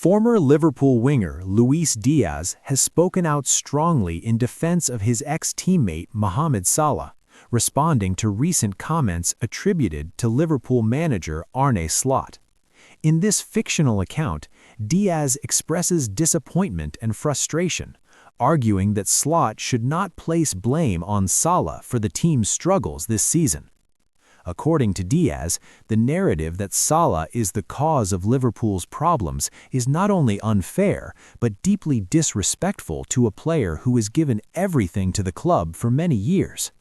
Former Liverpool winger Luis Díaz has spoken out strongly in defense of his ex-teammate Mohamed Salah, responding to recent comments attributed to Liverpool manager Arne. In this fictional account, Díaz expresses disappointment and frustration, arguing that Slot should not place blame on Salah for the team's struggles this season. According to Díaz, the narrative that Salah is the cause of Liverpool's problems is not only unfair, but deeply disrespectful to a player who has given everything to the club for many years.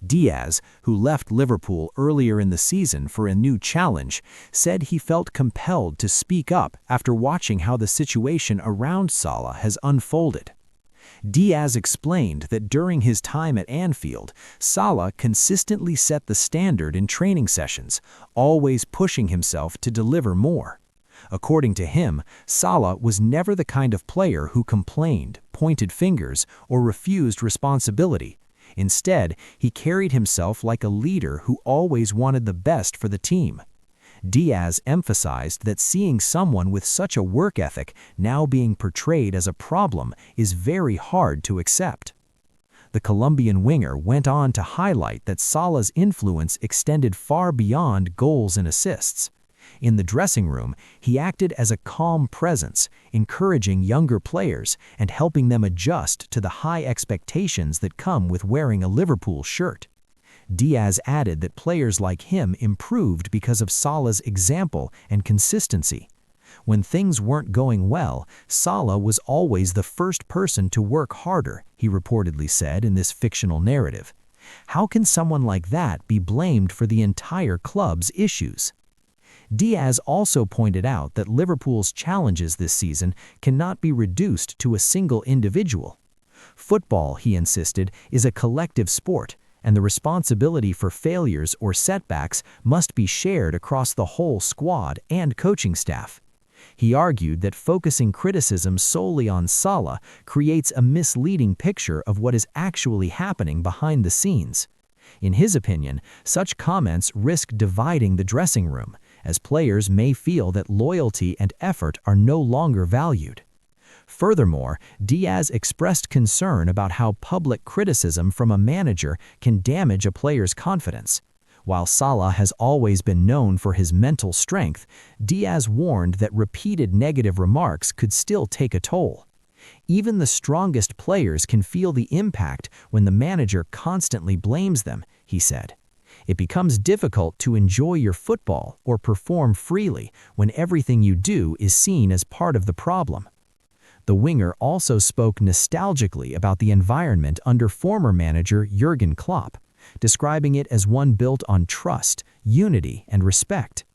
Díaz, who left Liverpool earlier in the season for a new challenge, said he felt compelled to speak up after watching how the situation around Salah has unfolded. Díaz explained that during his time at Anfield, Salah consistently set the standard in training sessions, always pushing himself to deliver more. According to him, Salah was never the kind of player who complained, pointed fingers, or refused responsibility. Instead, he carried himself like a leader who always wanted the best for the team. Díaz emphasized that seeing someone with such a work ethic now being portrayed as a problem is very hard to accept. The Colombian winger went on to highlight that Salah's influence extended far beyond goals and assists. In the dressing room, he acted as a calm presence, encouraging younger players and helping them adjust to the high expectations that come with wearing a Liverpool shirt. Díaz added that players like him improved because of Salah's example and consistency. When things weren't going well, Salah was always the first person to work harder, he reportedly said in this fictional narrative. How can someone like that be blamed for the entire club's issues? Díaz also pointed out that Liverpool's challenges this season cannot be reduced to a single individual. Football, he insisted, is a collective sport, and the responsibility for failures or setbacks must be shared across the whole squad and coaching staff. He argued that focusing criticism solely on Salah creates a misleading picture of what is actually happening behind the scenes. In his opinion, such comments risk dividing the dressing room, as players may feel that loyalty and effort are no longer valued. Furthermore, Díaz expressed concern about how public criticism from a manager can damage a player's confidence. While Salah has always been known for his mental strength, Díaz warned that repeated negative remarks could still take a toll. Even the strongest players can feel the impact when the manager constantly blames them, he said. It becomes difficult to enjoy your football or perform freely when everything you do is seen as part of the problem. The winger also spoke nostalgically about the environment under former manager Jurgen Klopp, describing it as one built on trust, unity, and respect.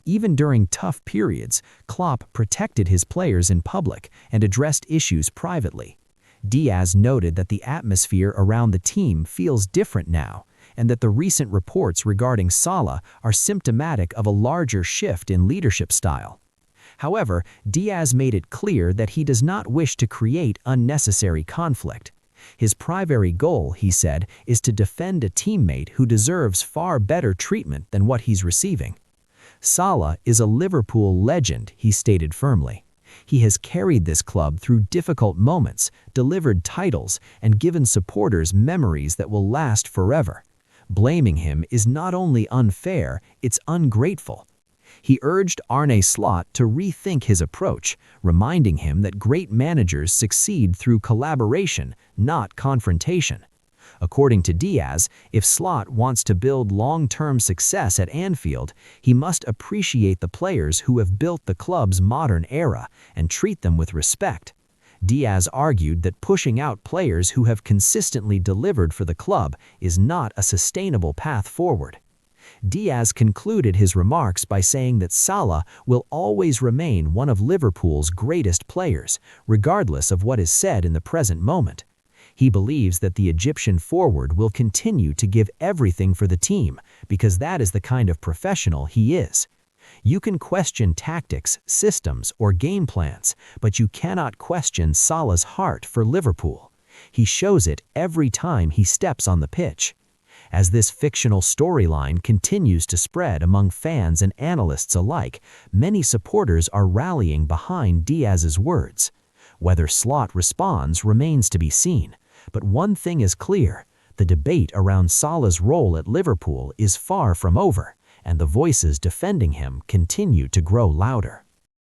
Even during tough periods, Klopp protected his players in public and addressed issues privately. Díaz noted that the atmosphere around the team feels different now, and that the recent reports regarding Salah are symptomatic of a larger shift in leadership style. However, Díaz made it clear that he does not wish to create unnecessary conflict. His primary goal, he said, is to defend a teammate who deserves far better treatment than what he's receiving. Salah is a Liverpool legend, he stated firmly. He has carried this club through difficult moments, delivered titles, and given supporters memories that will last forever. Blaming him is not only unfair, it's ungrateful. He urged Arne Slot to rethink his approach, reminding him that great managers succeed through collaboration, not confrontation. According to Díaz, if Slot wants to build long-term success at Anfield, he must appreciate the players who have built the club's modern era and treat them with respect. Díaz argued that pushing out players who have consistently delivered for the club is not a sustainable path forward. Díaz concluded his remarks by saying that Salah will always remain one of Liverpool's greatest players, regardless of what is said in the present moment. He believes that the Egyptian forward will continue to give everything for the team because that is the kind of professional he is. You can question tactics, systems, or game plans, but you cannot question Salah's heart for Liverpool. He shows it every time he steps on the pitch. As this fictional storyline continues to spread among fans and analysts alike, many supporters are rallying behind Diaz's words. Whether Slot responds remains to be seen, but one thing is clear: the debate around Salah's role at Liverpool is far from over, and the voices defending him continue to grow louder.